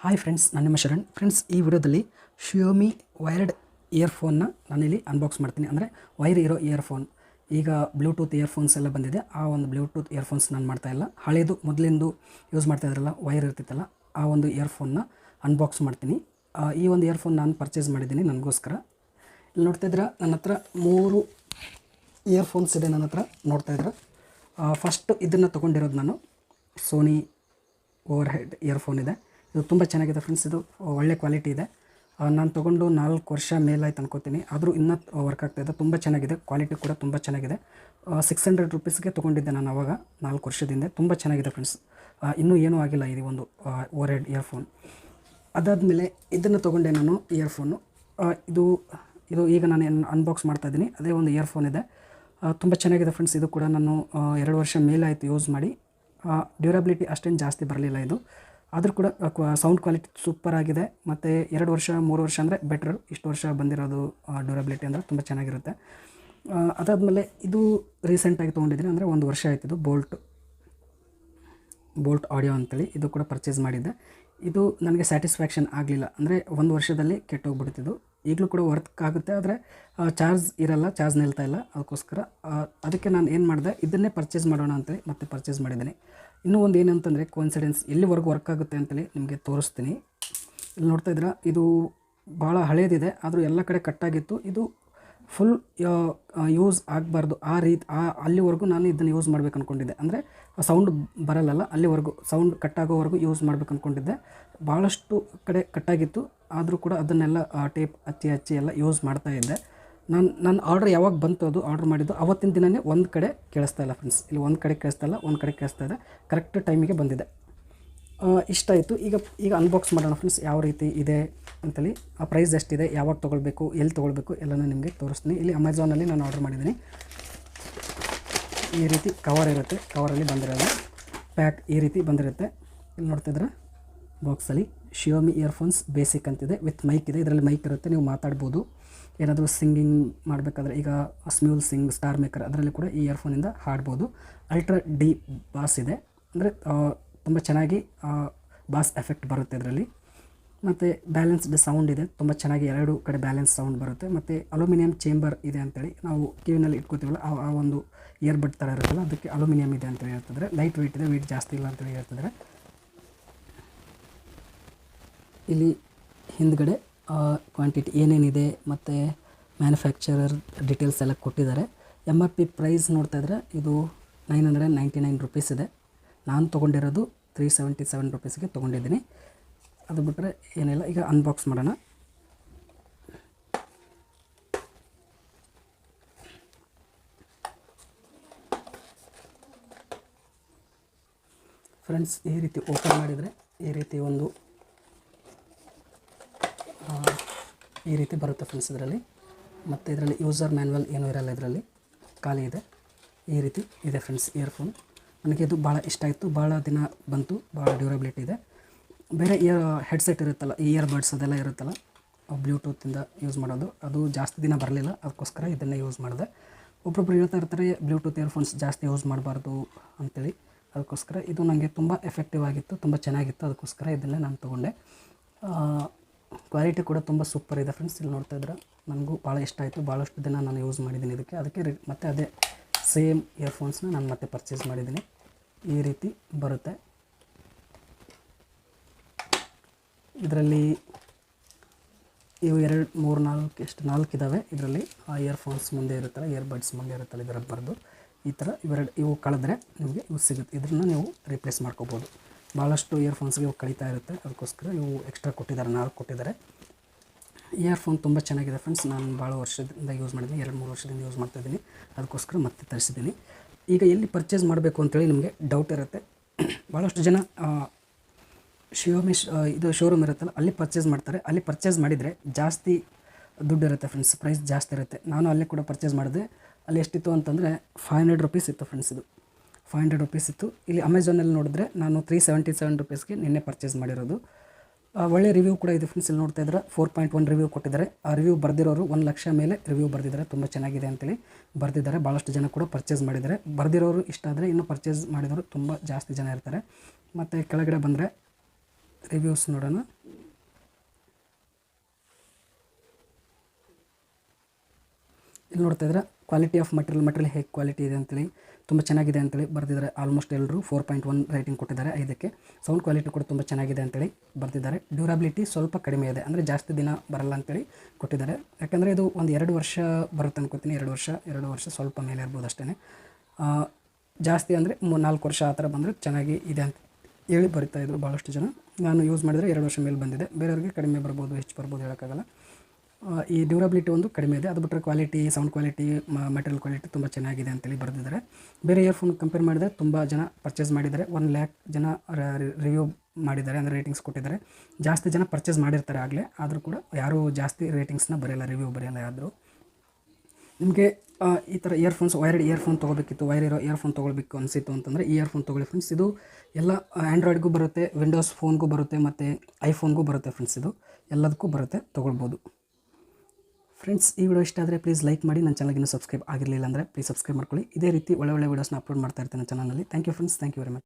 Hi friends, ನಾನು ನಿಮ್ಮ Sharan. Friends, ಈ ವಿಡಿಯೋದಲ್ಲಿ xiaomi ವೈರ್ಡ್ ಇಯರ್ಫೋನ್ನ ನಾನಿಲ್ಲಿ ಅನ್ಬಾಕ್ಸ್ ಮಾಡ್ತೀನಿ. ಅಂದರೆ ವೈರ್ ಇರೋ ಇಯರ್ಫೋನ್. ಈಗ ಬ್ಲೂಟೂತ್ ಇಯರ್ಫೋನ್ಸ್ ಎಲ್ಲ ಬಂದಿದೆ. ಆ ಒಂದು ಬ್ಲೂಟೂತ್ ಇಯರ್ಫೋನ್ಸ್ ನಾನು ಮಾಡ್ತಾಯಿಲ್ಲ. ಹಳೇದು ಮೊದಲಿಂದು ಯೂಸ್ ಮಾಡ್ತಾಯಿದ್ರಲ್ಲ, ವೈರ್ ಇರ್ತಿತ್ತಲ್ಲ, ಆ ಒಂದು ಇಯರ್ಫೋನ್ನ ಅನ್ಬಾಕ್ಸ್ ಮಾಡ್ತೀನಿ. ಈ ಒಂದು ಇಯರ್ಫೋನ್ ನಾನು ಪರ್ಚೇಸ್ ಮಾಡಿದ್ದೀನಿ ನನಗೋಸ್ಕರ. ಇಲ್ಲಿ ನೋಡ್ತಾಯಿದ್ರೆ ನನ್ನ ಹತ್ರ 3 ಇಯರ್ಫೋನ್ಸ್ ಇದೆ. ನನ್ನ ಹತ್ರ ನೋಡ್ತಾಯಿದ್ರೆ ಫಸ್ಟ್ ಇದನ್ನು ತೊಗೊಂಡಿರೋದು ನಾನು ಸೋನಿ ಓವರ್ ಹೆಡ್ ಇಯರ್ಫೋನ್ ಇದೆ. ಇದು ತುಂಬ ಚೆನ್ನಾಗಿದೆ ಫ್ರೆಂಡ್ಸ್. ಇದು ಒಳ್ಳೆ ಕ್ವಾಲಿಟಿ ಇದೆ. ನಾನು ತೊಗೊಂಡು 4 ವರ್ಷ ಮೇಲಾಯ್ತು ಅನ್ಕೋತೀನಿ. ಆದರೂ ಇನ್ನೂ ವರ್ಕ್ ಆಗ್ತಾಯಿದೆ. ತುಂಬ ಚೆನ್ನಾಗಿದೆ. ಕ್ವಾಲಿಟಿ ಕೂಡ ತುಂಬ ಚೆನ್ನಾಗಿದೆ. 600 ರುಪೀಸ್ಗೆ ತೊಗೊಂಡಿದ್ದೆ ನಾನು ಆವಾಗ 4 ವರ್ಷದಿಂದ. ತುಂಬ ಚೆನ್ನಾಗಿದೆ ಫ್ರೆಂಡ್ಸ್. ಇನ್ನೂ ಏನೂ ಆಗಿಲ್ಲ ಇದು ಒಂದು ಓವರ್ ಹೆಡ್ ಇಯರ್ಫೋನ್. ಅದಾದಮೇಲೆ ಇದನ್ನು ತೊಗೊಂಡೆ ನಾನು ಇಯರ್ಫೋನು. ಇದು ಈಗ ನಾನು ಅನ್ಬಾಕ್ಸ್ ಮಾಡ್ತಾಯಿದ್ದೀನಿ. ಅದೇ ಒಂದು ಇಯರ್ಫೋನ್ ಇದೆ. ತುಂಬ ಚೆನ್ನಾಗಿದೆ ಫ್ರೆಂಡ್ಸ್. ಇದು ಕೂಡ ನಾನು 2 ವರ್ಷ ಮೇಲಾಯಿತು ಯೂಸ್ ಮಾಡಿ. ಡ್ಯೂರಬಿಲಿಟಿ ಅಷ್ಟೇನು ಜಾಸ್ತಿ ಬರಲಿಲ್ಲ ಇದು. ಆದರೂ ಕೂಡ ಸೌಂಡ್ ಕ್ವಾಲಿಟಿ ಸೂಪರ್ ಆಗಿದೆ. ಮತ್ತು 2 ವರ್ಷ 3 ವರ್ಷ ಅಂದರೆ ಬೆಟ್ರ್. ಇಷ್ಟು ವರ್ಷ ಬಂದಿರೋದು ಡ್ಯೂರಬಿಲಿಟಿ ಅಂದರೆ ತುಂಬ ಚೆನ್ನಾಗಿರುತ್ತೆ. ಅದಾದಮೇಲೆ ಇದು ರೀಸೆಂಟಾಗಿ ತೊಗೊಂಡಿದ್ದೀನಿ. ಅಂದರೆ 1 ವರ್ಷ ಆಯ್ತು. ಇದು ಬೋಲ್ಟ್ ಆಡಿಯೋ ಅಂತೇಳಿ ಇದು ಕೂಡ ಪರ್ಚೇಸ್ ಮಾಡಿದ್ದೆ. ಇದು ನನಗೆ ಸ್ಯಾಟಿಸ್ಫ್ಯಾಕ್ಷನ್ ಆಗಲಿಲ್ಲ. ಅಂದರೆ 1 ವರ್ಷದಲ್ಲಿ ಕೆಟ್ಟೋಗ್ಬಿಡ್ತಿದ್ದು. ಈಗಲೂ ಕೂಡ ವರ್ಕ್ ಆಗುತ್ತೆ, ಆದರೆ ಚಾರ್ಜ್ ಇರಲ್ಲ, ಚಾರ್ಜ್ ನಿಲ್ತಾ ಇಲ್ಲ. ಅದಕ್ಕೆ ನಾನು ಏನು ಮಾಡಿದೆ, ಇದನ್ನೇ ಪರ್ಚೇಸ್ ಮಾಡೋಣ ಅಂತೇಳಿ ಮತ್ತೆ ಪರ್ಚೇಸ್ ಮಾಡಿದ್ದೀನಿ. ಇನ್ನೂ ಒಂದು ಏನಂತಂದರೆ ಕೋಇನ್ಸಿಡೆನ್ಸ್, ಎಲ್ಲಿವರೆಗೂ ವರ್ಕ್ ಆಗುತ್ತೆ ಅಂತೇಳಿ ನಿಮಗೆ ತೋರಿಸ್ತೀನಿ. ಇಲ್ಲಿ ನೋಡ್ತಾಯಿದ್ರೆ ಇದು ಭಾಳ ಹಳೇದಿದೆ, ಆದರೂ ಎಲ್ಲ ಕಡೆ ಕಟ್ಟಾಗಿತ್ತು. ಇದು ಫುಲ್ ಯೂಸ್ ಆಗಬಾರ್ದು ಅಲ್ಲಿವರೆಗೂ ನಾನು ಇದನ್ನು ಯೂಸ್ ಮಾಡ್ಬೇಕು ಅಂದ್ಕೊಂಡಿದ್ದೆ. ಅಂದರೆ ಸೌಂಡ್ ಬರಲ್ಲಲ್ಲ, ಅಲ್ಲಿವರೆಗೂ ಸೌಂಡ್ ಕಟ್ಟಾಗೋವರೆಗೂ ಯೂಸ್ ಮಾಡ್ಬೇಕು ಅಂದ್ಕೊಂಡಿದ್ದೆ. ಭಾಳಷ್ಟು ಕಡೆ ಕಟ್ಟಾಗಿತ್ತು. ಆದರೂ ಕೂಡ ಅದನ್ನೆಲ್ಲ ಟೇಪ್ ಹಚ್ಚಿ ಎಲ್ಲ ಯೂಸ್ ಮಾಡ್ತಾಯಿದ್ದೆ. ನನ್ನ ಆರ್ಡ್ರ್ ಯಾವಾಗ ಬಂತು, ಅದು ಆರ್ಡ್ರ್ ಮಾಡಿದ್ದು ಅವತ್ತಿನ ದಿನವೇ ಒಂದು ಕಡೆ ಕೇಳಿಸ್ತಾ ಇಲ್ಲ ಫ್ರೆಂಡ್ಸ್. ಇಲ್ಲಿ ಒಂದು ಕಡೆ ಕೇಳಿಸ್ತಾ ಇಲ್ಲ, ಒಂದು ಕಡೆ ಕೇಳಿಸ್ತಾ ಇದೆ. ಕರೆಕ್ಟ್ ಟೈಮಿಗೆ ಬಂದಿದೆ. ಇಷ್ಟ ಆಯಿತು. ಈಗ ಅನ್ಬಾಕ್ಸ್ ಮಾಡೋಣ ಫ್ರೆಂಡ್ಸ್, ಯಾವ ರೀತಿ ಇದೆ ಅಂತೇಳಿ, ಆ ಪ್ರೈಸ್ ಎಷ್ಟಿದೆ, ಯಾವಾಗ ತೊಗೊಳ್ಬೇಕು, ಎಲ್ಲಿ ತೊಗೊಳ್ಬೇಕು ಎಲ್ಲನೂ ನಿಮಗೆ ತೋರಿಸ್ತೀನಿ. ಇಲ್ಲಿ ಅಮೆಝಾನಲ್ಲಿ ನಾನು ಆರ್ಡ್ರ್ ಮಾಡಿದ್ದೀನಿ. ಈ ರೀತಿ ಕವರ್ ಇರುತ್ತೆ. ಕವರಲ್ಲಿ ಬಂದಿರೋದು ಪ್ಯಾಕ್ ಈ ರೀತಿ ಬಂದಿರುತ್ತೆ. ಇಲ್ಲಿ ನೋಡ್ತಿದ್ರೆ ಬಾಕ್ಸಲ್ಲಿ xiaomi ಇಯರ್ಫೋನ್ಸ್ ಬೇಸಿಕ್ ಅಂತಿದೆ. ವಿತ್ ಮೈಕ್ ಇದೆ. ಇದರಲ್ಲಿ ಮೈಕ್ ಇರುತ್ತೆ, ನೀವು ಮಾತಾಡ್ಬೋದು. ಏನಾದರೂ ಸಿಂಗಿಂಗ್ ಮಾಡಬೇಕಾದ್ರೆ, ಈಗ ಸ್ಮ್ಯೂಲ್ ಸಿಂಗ್, ಸ್ಟಾರ್ ಮೇಕರ್, ಅದರಲ್ಲಿ ಕೂಡ ಈ ಇಯರ್ಫೋನಿಂದ ಹಾಡ್ಬೋದು. ಅಲ್ಟ್ರಾ ಡಿ ಬಾಸ್ ಇದೆ. ಅಂದರೆ ತುಂಬ ಚೆನ್ನಾಗಿ ಬಾಸ್ ಎಫೆಕ್ಟ್ ಬರುತ್ತೆ ಇದರಲ್ಲಿ. ಮತ್ತು ಬ್ಯಾಲೆನ್ಸ್ಡ್ ಸೌಂಡ್ ಇದೆ. ತುಂಬ ಚೆನ್ನಾಗಿ 2 ಕಡೆ ಬ್ಯಾಲೆನ್ಸ್ ಸೌಂಡ್ ಬರುತ್ತೆ. ಮತ್ತು ಅಲ್ಯೂಮಿನಿಯಂ ಚೇಂಬರ್ ಇದೆ ಅಂತೇಳಿ, ನಾವು ಕಿವಿನಲ್ಲಿ ಇಟ್ಕೋತೀವಲ್ಲ ಆ ಒಂದು ಇಯರ್ಬಡ್ ಥರ ಇರುತ್ತಲ್ಲ, ಅದಕ್ಕೆ ಅಲ್ಯೂಮಿನಿಯಂ ಇದೆ ಅಂತೇಳಿ ಹೇಳ್ತಿದ್ರೆ. ಲೈಟ್ ವೆಯ್ಟ್ ಇದೆ, ವೆಯ್ಟ್ ಜಾಸ್ತಿ ಇಲ್ಲ ಅಂತೇಳಿ ಹೇಳ್ತಿದ್ರೆ. ಇಲ್ಲಿ ಹಿಂದ್ಗಡೆ ಕ್ವಾಂಟಿಟಿ ಏನೇನಿದೆ ಮತ್ತು ಮ್ಯಾನುಫ್ಯಾಕ್ಚರರ್ ಡೀಟೇಲ್ಸ್ ಎಲ್ಲ ಕೊಟ್ಟಿದ್ದಾರೆ. MRP ಪ್ರೈಸ್ ನೋಡ್ತಾಯಿದ್ರೆ ಇದು 999 ರುಪೀಸ್ ಇದೆ. ನಾನು ತೊಗೊಂಡಿರೋದು 377 ರುಪೀಸ್ಗೆ ತೊಗೊಂಡಿದ್ದೀನಿ. ಅದು ಬಿಟ್ಟರೆ ಏನಿಲ್ಲ. ಈಗ ಅನ್ಬಾಕ್ಸ್ ಮಾಡೋಣ. ಫ್ರೆಂಡ್ಸ್, ಈ ರೀತಿ ಓಪನ್ ಮಾಡಿದರೆ ಈ ರೀತಿ ಬರುತ್ತೆ ಫ್ರೆಂಡ್ಸ್ ಇದರಲ್ಲಿ. ಮತ್ತು ಇದರಲ್ಲಿ ಯೂಸರ್ ಮ್ಯಾನ್ಯಲ್ ಏನೂ ಇರಲ್ಲ, ಇದರಲ್ಲಿ ಖಾಲಿ ಇದೆ. ಈ ರೀತಿ ಇದೆ ಫ್ರೆಂಡ್ಸ್ ಇಯರ್ಫೋನ್. ನನಗೆ ಇದು ಭಾಳ ಇಷ್ಟ ಆಯಿತು. ಭಾಳ ದಿನ ಬಂತು, ಭಾಳ ಡ್ಯೂರಬಿಲಿಟಿ ಇದೆ. ಬೇರೆ ಹೆಡ್ಸೆಟ್ ಇರುತ್ತಲ್ಲ, ಈ ಇಯರ್ಬಡ್ಸ್ ಅದೆಲ್ಲ ಇರುತ್ತಲ್ಲ, ಬ್ಲೂಟೂತಿಂದ ಯೂಸ್ ಮಾಡೋದು, ಅದು ಜಾಸ್ತಿ ದಿನ ಬರಲಿಲ್ಲ. ಅದಕ್ಕೋಸ್ಕರ ಇದನ್ನೇ ಯೂಸ್ ಮಾಡಿದೆ. ಒಬ್ಬೊಬ್ರು ಹೇಳ್ತಾ ಇರ್ತಾರೆ ಬ್ಲೂಟೂತ್ ಇಯರ್ಫೋನ್ಸ್ ಜಾಸ್ತಿ ಯೂಸ್ ಮಾಡಬಾರ್ದು ಅಂಥೇಳಿ. ಅದಕ್ಕೋಸ್ಕರ ಇದು ನನಗೆ ತುಂಬ ಎಫೆಕ್ಟಿವ್ ಆಗಿತ್ತು, ತುಂಬ ಚೆನ್ನಾಗಿತ್ತು. ಅದಕ್ಕೋಸ್ಕರ ಇದನ್ನೇ ನಾನು ತೊಗೊಂಡೆ. ಕ್ವಾಲಿಟಿ ಕೂಡ ತುಂಬ ಸೂಪರ್ ಇದೆ ಫ್ರೆಂಡ್ಸ್. ಇಲ್ಲಿ ನೋಡ್ತಾ ಇದ್ರೆ ನನಗೂ ಭಾಳ ಇಷ್ಟ ಆಯಿತು. ಭಾಳಷ್ಟು ದಿನ ನಾನು ಯೂಸ್ ಮಾಡಿದ್ದೀನಿ ಅದಕ್ಕೆ ಮತ್ತೆ ಅದೇ ಸೇಮ್ ಇಯರ್ಫೋನ್ಸ್ನ ನಾನು ಮತ್ತೆ ಪರ್ಚೇಸ್ ಮಾಡಿದ್ದೀನಿ. ಈ ರೀತಿ ಬರುತ್ತೆ. ಇದರಲ್ಲಿ ಇವು 2 3 4 4 ಇದ್ದಾವೆ. ಇದರಲ್ಲಿ ಆ ಇಯರ್ಫೋನ್ಸ್ ಮುಂದೆ ಇರುತ್ತಲ್ಲ, ಇಯರ್ಬಡ್ಸ್ ಮುಂದೆ ಇರುತ್ತಲ್ಲ, ಇದರ ಬರೆದು ಈ ಥರ ಇವು ಕಳೆದ್ರೆ ನಿಮಗೆ ಇವು ಸಿಗುತ್ತೆ. ಇದನ್ನು ನೀವು ರಿಪ್ಲೇಸ್ ಮಾಡ್ಕೋಬೋದು. ಭಾಳಷ್ಟು ಇಯರ್ಫೋನ್ಸ್ಗೆ ಇವು ಕಳೀತಾ ಇರುತ್ತೆ. ಅದಕ್ಕೋಸ್ಕರ ಇವು ಎಕ್ಸ್ಟ್ರಾ ಕೊಟ್ಟಿದ್ದಾರೆ, 4 ಕೊಟ್ಟಿದ್ದಾರೆ. ಇಯರ್ಫೋನ್ ತುಂಬ ಚೆನ್ನಾಗಿದೆ ಫ್ರೆಂಡ್ಸ್. ನಾನು ಭಾಳ ವರ್ಷದಿಂದ ಯೂಸ್ ಮಾಡಿದ್ದೀನಿ, 2-3 ವರ್ಷದಿಂದ ಯೂಸ್ ಮಾಡ್ತಾಯಿದ್ದೀನಿ. ಅದಕ್ಕೋಸ್ಕರ ಮತ್ತೆ ತರಿಸಿದ್ದೀನಿ. ಈಗ ಎಲ್ಲಿ ಪರ್ಚೇಸ್ ಮಾಡಬೇಕು ಅಂತೇಳಿ ನಿಮಗೆ ಡೌಟ್ ಇರುತ್ತೆ. ಭಾಳಷ್ಟು ಜನ xiaomi ಇದು ಶೋರೂಮ್ ಇರುತ್ತಲ್ಲ, ಅಲ್ಲಿ ಪರ್ಚೇಸ್ ಮಾಡ್ತಾರೆ. ಅಲ್ಲಿ ಪರ್ಚೇಸ್ ಮಾಡಿದರೆ ಜಾಸ್ತಿ ದುಡ್ಡು ಇರುತ್ತೆ ಫ್ರೆಂಡ್ಸ್, ಪ್ರೈಸ್ ಜಾಸ್ತಿ ಇರುತ್ತೆ. ನಾನು ಅಲ್ಲಿ ಕೂಡ ಪರ್ಚೇಸ್ ಮಾಡಿದೆ. ಅಲ್ಲಿ ಎಷ್ಟಿತ್ತು ಅಂತಂದರೆ 500 ರುಪೀಸ್ ಇತ್ತು ಫ್ರೆಂಡ್ಸ್. ಇದು 500 ರುಪೀಸ್ ಇತ್ತು. ಇಲ್ಲಿ ಅಮೆಝಾನಲ್ಲಿ ನೋಡಿದ್ರೆ ನಾನು 377 ರುಪೀಸ್ಗೆ ನಿನ್ನೆ ಪರ್ಚೇಸ್ ಮಾಡಿರೋದು. ಒಳ್ಳೆ ರಿವ್ಯೂ ಕೂಡ ಇದೆ ಫ್ರೆಂಡ್ಸ್. ಇಲ್ಲಿ ನೋಡ್ತಾ ಇದ್ರೆ 4.1 ರಿವ್ಯೂ ಕೊಟ್ಟಿದ್ದಾರೆ. ಆ ರಿವ್ಯೂ ಬರೆದಿರೋರು 1 ಲಕ್ಷ ಮೇಲೆ ರಿವ್ಯೂ ಬರೆದಿದ್ದಾರೆ. ತುಂಬ ಚೆನ್ನಾಗಿದೆ ಅಂತೇಳಿ ಬರೆದಿದ್ದಾರೆ. ಭಾಳಷ್ಟು ಜನ ಕೂಡ ಪರ್ಚೇಸ್ ಮಾಡಿದ್ದಾರೆ. ಬರೆದಿರೋರು ಇಷ್ಟ ಆದರೆ ಇನ್ನೂ ಪರ್ಚೇಸ್ ಮಾಡಿದವರು ತುಂಬ ಜಾಸ್ತಿ ಜನ ಇರ್ತಾರೆ. ಮತ್ತು ಕೆಳಗಡೆ ಬಂದರೆ ರಿವ್ಯೂಸ್ ನೋಡೋಣ. ಇಲ್ಲಿ ನೋಡ್ತಾ ಇದ್ರೆ ಕ್ವಾಲಿಟಿ ಆಫ್ ಮಟೀರಿಯಲ್ ಹೇಗೆ ಕ್ವಾಲಿಟಿ ಇದೆ ಅಂತೇಳಿ ತುಂಬ ಚೆನ್ನಾಗಿದೆ ಅಂತೇಳಿ ಬರೆದಿದ್ದಾರೆ. ಆಲ್ಮೋಸ್ಟ್ ಎಲ್ಲರೂ 4.1 ರೇಟಿಂಗ್ ಕೊಟ್ಟಿದ್ದಾರೆ 5ಕ್ಕೆ. ಸೌಂಡ್ ಕ್ವಾಲಿಟಿ ಕೂಡ ತುಂಬ ಚೆನ್ನಾಗಿದೆ ಅಂತೇಳಿ ಬರೆದಿದ್ದಾರೆ. ಡ್ಯೂರಬಿಲಿಟಿ ಸ್ವಲ್ಪ ಕಡಿಮೆ ಇದೆ, ಅಂದರೆ ಜಾಸ್ತಿ ದಿನ ಬರಲ್ಲ ಅಂತೇಳಿ ಕೊಟ್ಟಿದ್ದಾರೆ. ಯಾಕಂದರೆ ಇದು ಒಂದು 2 ವರ್ಷ ಬರುತ್ತೆ ಅನ್ಕೋತೀನಿ. 2 ವರ್ಷ ಸ್ವಲ್ಪ ಮೇಲೆ ಇರ್ಬೋದು ಅಷ್ಟೇ. ಜಾಸ್ತಿ ಅಂದರೆ 4 ವರ್ಷ ಆ ಥರ ಬಂದರೆ ಚೆನ್ನಾಗಿ ಇದೆ ಅಂತ ಹೇಳಿ ಬರಿತಾಯಿದ್ರು ಭಾಳಷ್ಟು ಜನ. ನಾನು ಯೂಸ್ ಮಾಡಿದರೆ 2 ವರ್ಷ ಮೇಲೆ ಬಂದಿದೆ. ಬೇರೆಯವ್ರಿಗೆ ಕಡಿಮೆ ಬರ್ಬೋದು, ಹೆಚ್ಚು ಬರ್ಬೋದು, ಹೇಳೋಕ್ಕಾಗಲ್ಲ. ಈ ಡ್ಯೂರಬಿಲಿಟಿ ಒಂದು ಕಡಿಮೆ ಇದೆ. ಅದು ಬಿಟ್ಟರೆ quality, sound quality, material quality ತುಂಬ ಚೆನ್ನಾಗಿದೆ ಅಂತೇಳಿ ಬರೆದಿದ್ದಾರೆ. ಬೇರೆ ಇಯರ್ಫೋನ್ ಕಂಪೇರ್ ಮಾಡಿದರೆ ತುಂಬ ಜನ ಪರ್ಚೇಸ್ ಮಾಡಿದ್ದಾರೆ. 1 ಲ್ಯಾಕ್ ಜನ ರಿವ್ಯೂ ಮಾಡಿದ್ದಾರೆ, ಅಂದರೆ ರೇಟಿಂಗ್ಸ್ ಕೊಟ್ಟಿದ್ದಾರೆ. ಜಾಸ್ತಿ ಜನ ಪರ್ಚೇಸ್ ಮಾಡಿರ್ತಾರೆ ಆಗಲೇ, ಆದರೂ ಕೂಡ ಯಾರೂ ಜಾಸ್ತಿ ರೇಟಿಂಗ್ಸ್ನ ಬರೆಯಲ್ಲ, ರಿವ್ಯೂ ಬರೆಯಲ್ಲ ಯಾರು. ನಿಮಗೆ ಈ ಥರ ವೈರ್ಡ್ ಇಯರ್ಫೋನ್ ತೊಗೋಬೇಕಿತ್ತು, ವೈರ್ ಇರೋ ಇಯರ್ಫೋನ್ ತೊಗೊಳ್ಬೇಕು ಅನಿಸಿತ್ತು ಅಂತಂದರೆ ಈ ಇಯರ್ಫೋನ್ ತೊಗೊಳ್ಳಿ ಫ್ರೆಂಡ್ಸ್. ಇದು ಎಲ್ಲ ಆ್ಯಂಡ್ರಾಯ್ಡ್ಗೂ ಬರುತ್ತೆ, ವಿಂಡೋಸ್ ಫೋನ್ಗೂ ಬರುತ್ತೆ, ಮತ್ತು ಐಫೋನ್ಗೂ ಬರುತ್ತೆ ಫ್ರೆಂಡ್ಸ್. ಇದು ಎಲ್ಲದಕ್ಕೂ ಬರುತ್ತೆ, ತೊಗೊಳ್ಬೋದು ಫ್ರೆಂಡ್ಸ್. ಈ ವಿಡಿಯೋ ಇಷ್ಟ ಆದರೆ ಪ್ಲೀಸ್ ಲೈಕ್ ಮಾಡಿ. ನನ್ನ ಚಾನಲ್ಗೆ ಇನ್ನೂ ಸಬ್ಸ್ಕ್ರೈಬ್ ಆಗಿರಲಿಲ್ಲ ಅಂದರೆ ಪ್ಲೀಸ್ ಸಬ್ಸ್ಕ್ರೈಬ್ ಮಾಡ್ಕೊಳ್ಳಿ. ಇದೇ ರೀತಿ ಒಳ್ಳೆ ವೀಡಿಯೋಸ್ನ ಅಪ್ಲೋಡ್ ಮಾಡ್ತಾ ಇರ್ತೀನಿ ಚಾನಲಲ್ಲಿ. Thank you friends, thank you very much.